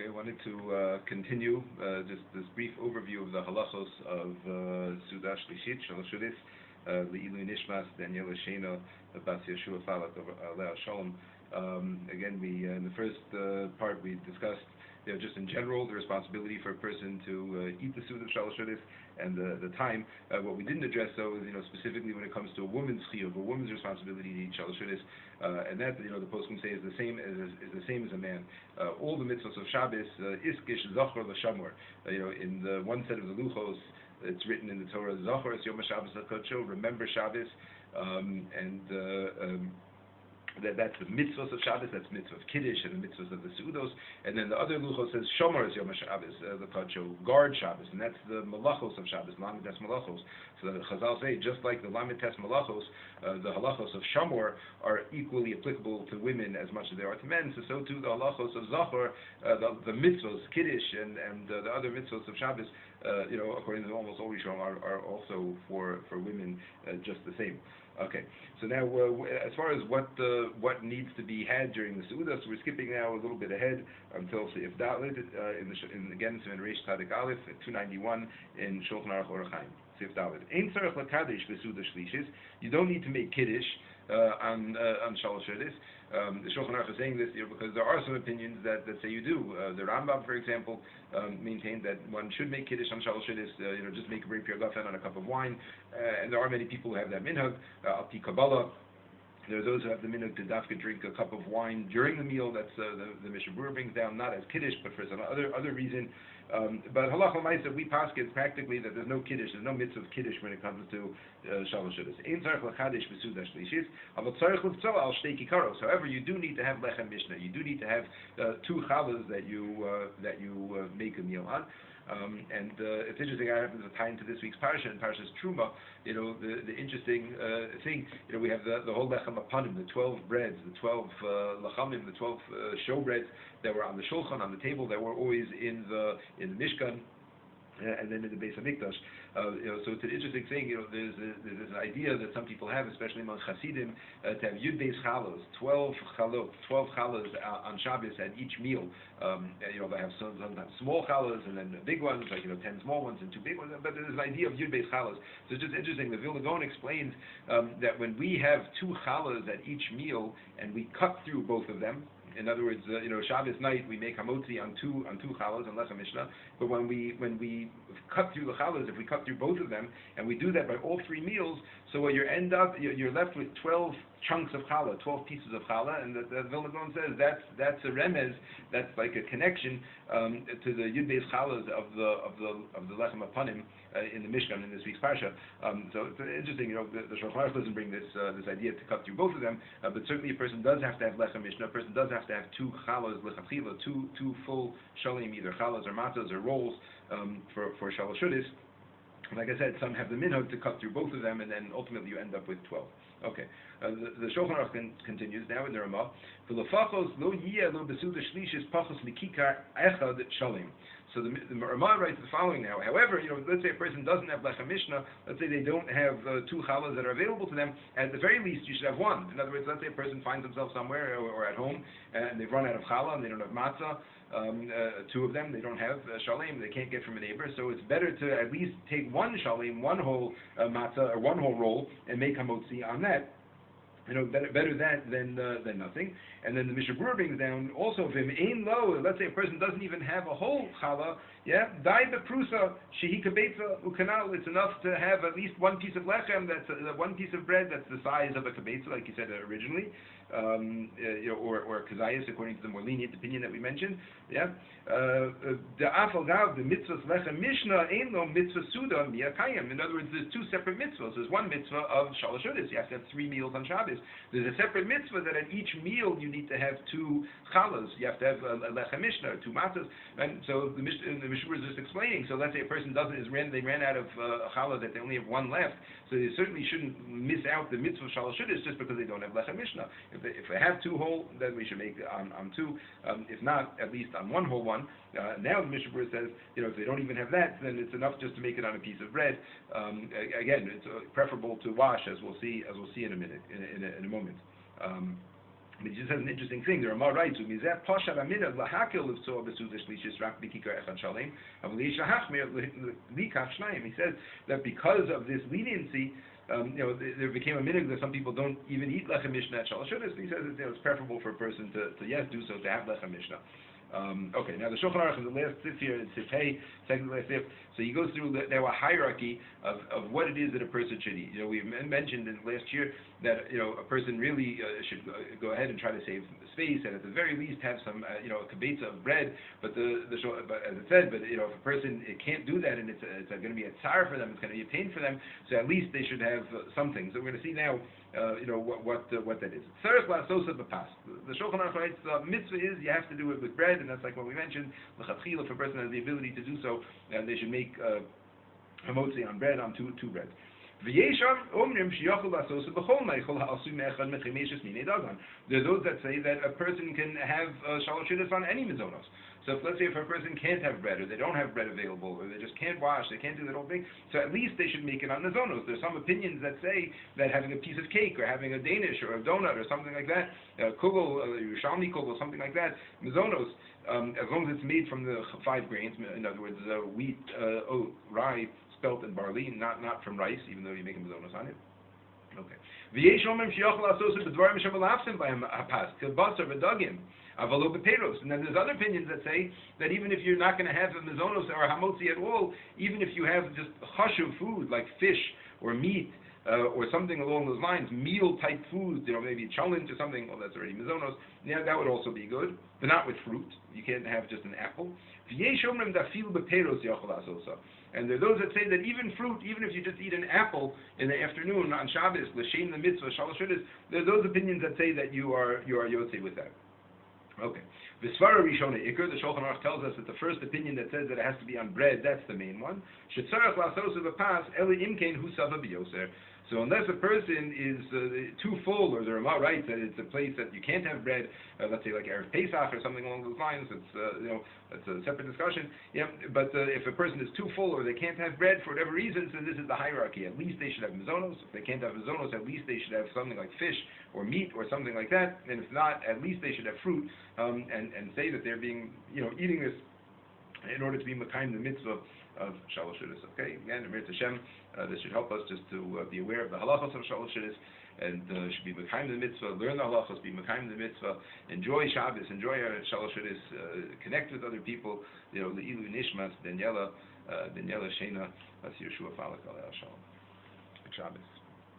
I wanted to continue just this brief overview of the halachos of Seudat Shlishit, Le'ilu nishmat, Daniella Sheina, Yehoshua Falik, Aleh Shalom. Again, we in the first part we discussed, just in general, the responsibility for a person to eat the Seudat Shlishit and the time. What we didn't address, though, is specifically when it comes to a woman's chiyuv, a woman's responsibility to eat Shlishit, and that the poskim say is the same as a man. All the mitzvahs of Shabbos, iskish zachor l'shamor. In the one set of the luchos, it's written in the Torah, zachor es yom Shabbos hakadosh, remember Shabbos, that's the mitzvahs of Shabbos, that's mitzvah of Kiddush and the mitzvahs of the Seudos, and then the other luchos says Shomer is Yom Shabbos, the Kadosh, guard Shabbos, and that's the malachos of Shabbos, lamed tes malachos. So the Chazal say, just like the lamed tes malachos, the halachos of Shomer are equally applicable to women as much as they are to men, so too the halachos of Zachor, the mitzvahs, Kiddush, and the other mitzvahs of Shabbos, according to almost all Rishonim, are also for women just the same. Okay, so now as far as what needs to be had during the Seudah, so we're skipping now a little bit ahead until Seif Dalet, again, in Reish Tzadik Aleph, 291 in Shulchan Aruch Orach Chaim. Seif Dalet. Ein tzarich lakadesh b'Seudah Shlishis. You don't need to make Kiddush on Shalosh Seudos. The Shulchan Aruch is saying this because there are some opinions that say you do. The Rambam, for example, maintained that one should make Kiddush on Shalosh Seudos, just make a break your gafen on a cup of wine, and there are many people who have that minhag, Al-Pi Kabbalah. There are those who have the minhag to dafka drink a cup of wine during the meal. That's the Mishnah Berurah brings down, not as Kiddush, but for some other reason. But halacha l'maisa, we paskin practically that there's no Kiddush, there's no mitzvah of Kiddush when it comes to Shalosh Seudos. Ein tzarich l'chadesh b'Seudah Shlishis, aval tzarich l'tzola al shtei kikaros. However, you do need to have lechem mishnah. You do need to have two chalas that you make a meal on. And it's interesting. I happen to tie into this week's parsha, and Parshas Truma. The interesting thing. We have the whole lechem apanim, the 12 breads, the 12 lachamim, the 12 showbreads that were on the shulchan, on the table, that were always in the Mishkan, and then in the Beis Hamikdash. So it's an interesting thing. There's an idea that some people have, especially among Hasidim, to have Yud Beis Chalos, 12 chalos on Shabbos at each meal. They have sometimes small chalos and then big ones, like 10 small ones and 2 big ones. But there's an idea of Yud Beis Chalos. So it's just interesting. The Vilna Gaon explains that when we have 2 chalos at each meal and we cut through both of them. In other words, Shabbos night we make hamotzi on two chalas and lechem mishnah. But when we cut through the chalas, if we cut through both of them, and we do that by all 3 meals, so what you're left with 12 chunks of challah, 12 pieces of challah, and the Vilna Gaon says that's a remez, that's like a connection to the Yud Beis Chalas of the lechem apanim in the Mishkan in this week's parsha. So it's interesting. The Shulchan Aruch doesn't bring this idea to cut through both of them, but certainly a person does have to have lechem mishnah. A person does have to have 2 chalas lechatchila, two full shalim, either chalas or matzahs or rolls for Shalosh Seudos. Like I said, some have the minhag to cut through both of them, and then ultimately you end up with 12. Okay. The Shulchan Aruch continues now in the Ramah. V'lefachos lo yiyeh lo b'Seudah Shlishis pachos mikikar echad shalim. So the Ramah writes the following now. However, let's say a person doesn't have lechem mishnah. Let's say they don't have 2 chalas that are available to them. At the very least, you should have 1. In other words, let's say a person finds himself somewhere or at home and they've run out of challah and they don't have matzah. 2 of them, they don't have shalim, they can't get from a neighbor. So it's better to at least take 1 shalim, 1 whole matzah or 1 whole roll, and make hamotzi on that. Better that than nothing. And then the Mishnah Berurah brings down also vim ein lo. Let's say a person doesn't even have a whole challah. Yeah, dai beprusa shehi kabetza ukanal. It's enough to have at least 1 piece of lechem. That's 1 piece of bread that's the size of a kabetza, like you said originally, or kazayas, according to the more lenient opinion that we mentioned. Yeah, the afal gav the mitzvahs lechem mishnah ein lo mitzvah suda miyakayim. In other words, there's 2 separate mitzvahs. There's one mitzvah of Shalosh Seudos. You have to have 3 meals on Shabbos. There's a separate mitzvah that at each meal you need to have 2 chalas. You have to have a lechem mishnah, 2 matzahs. And so the Mishnah is just explaining. So let's say a person they ran out of a challah that they only have 1 left. So they certainly shouldn't miss out the mitzvah of Shalosh Seudos just because they don't have lechem mishnah. If they have 2 whole, then we should make it on 2. If not, at least on 1 whole one. Now the Mishnah Berurah says, if they don't even have that, then it's enough just to make it on a piece of bread. Again, it's preferable to wash, as we'll see in a minute, in a moment. But he just has an interesting thing. The Ramah writes, "Umizeh pashad aminad lahakil levtzoa b'Seudat Shlishit rak b'kikar echad shalem, avol yesh lahachmir likach shnayim." He says that because of this leniency, there became a minhag that some people don't even eat lechem mishnah at Shalosh Shudas. He says that it's preferable for a person to yes do so, to have lechem mishnah. Okay, now the Shulchan Aruch is the last sif here, it's sif hey, second to last sif. So he goes through now a hierarchy of what it is that a person should eat. We mentioned in last year that a person really should go ahead and try to save space, and at the very least have some a kibetza of bread. But but as it said, if a person can't do that and it's going to be a tsar for them, it's going to be a pain for them. So at least they should have something. So we're going to see now what that is. Tzarech la'asosa b'pas. The Shulchan Aruch writes the mitzvah is you have to do it with bread, and that's like what we mentioned. L'chatchila, if a person has the ability to do so, they should make hamotzi on bread, on two breads. There are those that say that a person can have shalosh shudas on any mizonos. So let's say if a person can't have bread, or they don't have bread available, or they just can't wash, they can't do that whole thing, so at least they should make it on mizonos. There's some opinions that say that having a piece of cake, or having a Danish, or a donut, or something like that, kugel, Yerushalmi kugel, something like that, mizonos, as long as it's made from the 5 grains, in other words, wheat, oat, rye, spelt, and barley, not from rice, even though you make a mizonos on it. Okay. And then there's other opinions that say that even if you're not going to have a mizonos or a hamotzi at all, even if you have just chashuv food like fish or meat, or something along those lines, meal-type foods, maybe challenge or something, well, that's already mizonos, yeah, that would also be good, but not with fruit. You can't have just an apple. And there are those that say that even fruit, even if you just eat an apple in the afternoon on Shabbos, l'shein the mitzvah, shalosh shudas, there are those opinions that say that you are yotzei with that. Okay. The Svara Rishona Iker, the Shulchan Aruch tells us that the first opinion that says that it has to be on bread, that's the main one. Shetzarach la'asos v'pas eli imkein hu sava b'yoser. So unless a person is too full, or the Ramah writes that it's a place that you can't have bread, let's say like Erev Pesach or something along those lines, it's that's a separate discussion. Yeah, but if a person is too full or they can't have bread for whatever reason, so this is the hierarchy. At least they should have mizonos. If they can't have mizonos, at least they should have something like fish or meat or something like that. And if not, at least they should have fruit, and say that they're being eating this in order to be mekayim the mitzvah of shalosh shudas. Okay, again, Emir Hashem, this should help us just to be aware of the halachos of shalosh shudas, and should be mekayim the mitzvah, learn the halachos, be mekayim the mitzvah, enjoy Shabbos, enjoy shalosh shudas, connect with other people. Le'ilu nishmat, Daniella Sheina, Yehoshua Falik, Shalom. Shabbos.